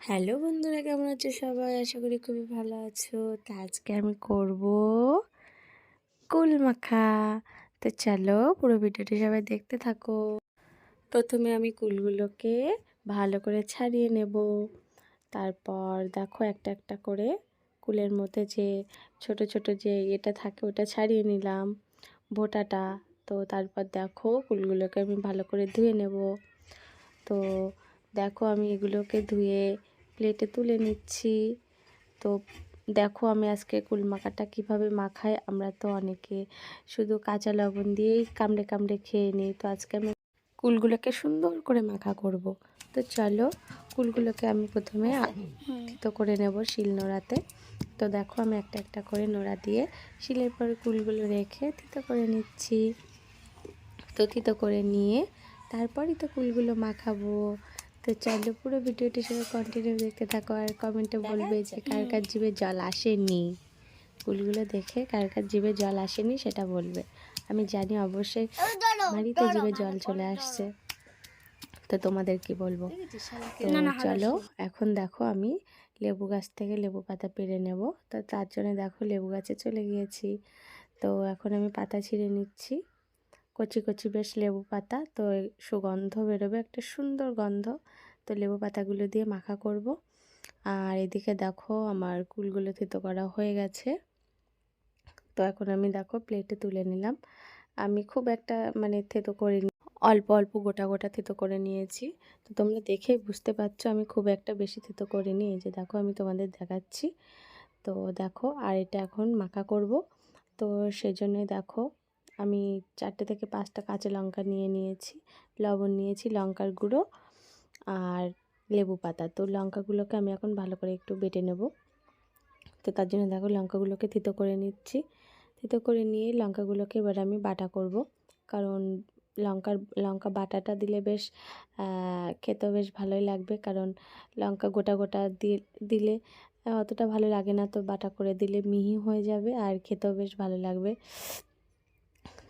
Hello বন্ধুরা, কেমন আছো সবাই? আশা করি খুবই ভালো আছো। তো আজকে আমি করব কুল মাখা। তো চলো পুরো ভিডিওটি সবাই দেখতে থাকো। প্রথমে আমি কুলগুলোকে ভালো করে ছাড়িয়ে নেব। তারপর দেখো একটা একটা করে কুলের মধ্যে যে ছোট ছোট যে এটা থাকে ওটা ছাড়িয়ে নিলাম, বোটাটা। তো তারপর দেখো কুলগুলোকে আমি ভালো করে ধুয়ে নেব। তো দেখো আমি এগুলোকে ধুয়ে প্লেটে তুলে নিচ্ছি। তো দেখো আমি আজকে কুল মাখাটা কীভাবে মাখাই। আমরা তো অনেকে শুধু কাঁচা লবণ দিয়েই কামড়ে কামড়ে খেয়ে নিই। তো আজকে আমি কুলগুলোকে সুন্দর করে মাখা করব। তো চলো কুলগুলোকে আমি প্রথমে থিতো করে নেব শিলনোড়াতে। তো দেখো আমি একটা একটা করে নোড়া দিয়ে শিলের পরে কুলগুলো রেখে থিতো করে নিচ্ছি। তো থিতো করে নিয়ে তারপরই তো কুলগুলো মাখাবো। তো চলো পুরো ভিডিওটি সবাই কন্টিনিউ দেখতে থাকো, আর কমেন্টে বলবে যে কার কার জিভে জল আসেনি। কুলগুলো দেখে কার কার জিভে জল আসেনি সেটা বলবে। আমি জানি অবশ্যই আমারই তো জিভে জল চলে আসছে। তো তোমাদের কি বলবো। তো চলো এখন দেখো আমি লেবু গাছ থেকে লেবু পাতা পেড়ে নেব। তো তার জন্য দেখো লেবু গাছে চলে গিয়েছি। তো এখন আমি পাতা ছিঁড়ে নিচ্ছি, কচি কচি বেশ লেবু পাতা। তো সুগন্ধ বেরোবে, একটা সুন্দর গন্ধ। তো লেবু পাতাগুলো দিয়ে মাখা করব। আর এদিকে দেখো আমার কুলগুলো থেতো করা হয়ে গেছে। তো এখন আমি দেখো প্লেটে তুলে নিলাম। আমি খুব একটা থেতো করিনি, অল্প অল্প গোটা গোটা থেতো করে নিয়েছি। তো তোমরা দেখেই বুঝতে পারছো আমি খুব একটা বেশি থেতো করিনি। এই যে দেখো আমি তোমাদের দেখাচ্ছি। তো দেখো আর এটা এখন মাখা করব। তো সেজন্যই দেখো আমি 4 থেকে 5টা কাঁচা লঙ্কা নিয়ে নিয়েছি, লবণ নিয়েছি, লঙ্কার গুঁড়ো আর লেবু পাতা। তো লঙ্কাগুলোকে আমি এখন ভালো করে একটু বেটে নেব। তো তার জন্য দেখো লঙ্কাগুলোকে থিতো করে নিচ্ছি। থিতো করে নিয়ে লঙ্কাগুলোকে এবার আমি বাটা করব। কারণ লঙ্কা বাটাটা দিলে বেশ খেতেও বেশ ভালোই লাগবে। কারণ লঙ্কা গোটা গোটা দিলে অতটা ভালো লাগে না। তো বাটা করে দিলে মিহি হয়ে যাবে আর খেতেও বেশ ভালো লাগবে।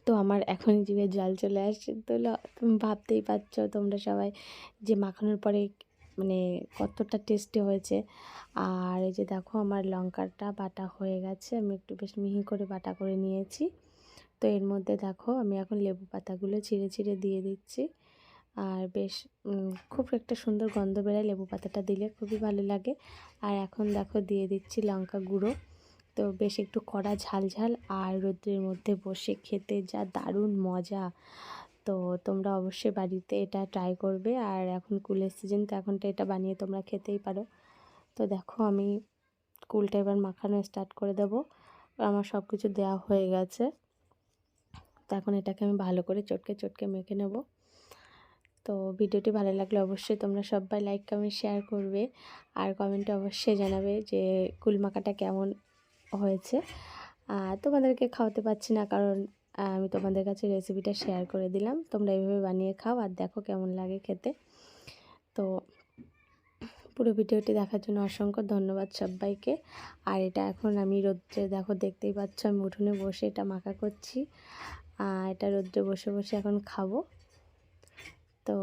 তো আমার এখনই জিভে জল চলে আসছে। তো তুমি ভাবতেই পারছো তোমরা সবাই যে মাখানোর পরে কতটা টেস্টি হয়েছে। আর এই যে দেখো আমার লঙ্কাটা বাটা হয়ে গেছে, আমি একটু বেশ মিহি করে বাটা করে নিয়েছি। তো এর মধ্যে দেখো আমি এখন লেবু পাতাগুলো ছিঁড়ে ছিঁড়ে দিয়ে দিচ্ছি। আর বেশ খুব একটা সুন্দর গন্ধ বেরোয় লেবু পাতাটা দিলে, খুবই ভালো লাগে। আর এখন দেখো দিয়ে দিচ্ছি লঙ্কা গুঁড়ো। তো বেশ একটু কড়া ঝাল ঝাল, আর রোদ্রের মধ্যে বসে খেতে যা দারুণ মজা। তো তোমরা অবশ্যই বাড়িতে এটা ট্রাই করবে। আর এখন কুলের সিজন, তো এখন তো এটা বানিয়ে তোমরা খেতেই পারো। তো দেখো আমি কুলটা এবার মাখানো স্টার্ট করে দেব। আমার সব কিছু দেওয়া হয়ে গেছে। তো এখন এটাকে আমি ভালো করে চটকে চটকে মেখে নেব। তো ভিডিওটি ভালো লাগলে অবশ্যই তোমরা সবাই লাইক কমেন্ট শেয়ার করবে। আর কমেন্টে অবশ্যই জানাবে যে কুল মাখাটা কেমন হয়েছে। তোমাদেরকে খাওয়াতে পারছি না, কারণ আমি তোমাদের কাছে রেসিপিটা শেয়ার করে দিলাম। তোমরা এইভাবে বানিয়ে খাও আর দেখো কেমন লাগে খেতে। তো পুরো ভিডিওটি দেখার জন্য অসংখ্য ধন্যবাদ সবাইকে। আর এটা এখন আমি রোদ্রে দেখো দেখতেই পাচ্ছ আমি উঠোনে বসে এটা মাখা করছি। এটা রোদ্রে বসে বসে এখন খাবো। তো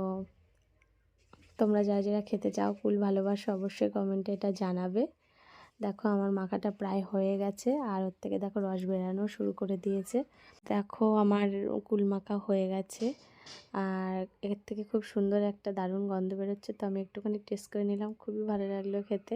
তোমরা যারা যারা খেতে চাও কুল ভালোবাসো অবশ্যই কমেন্টে এটা জানাবে। দেখো আমার মাখাটা প্রায় হয়ে গেছে, আর ওর থেকে দেখো রস বেরানো শুরু করে দিয়েছে। দেখো আমার কুল মাখা হয়ে গেছে, আর এর থেকে খুব সুন্দর একটা দারুণ গন্ধ বেরোচ্ছে। তো আমি একটুখানি টেস্ট করে নিলাম, খুবই ভালো লাগলো খেতে।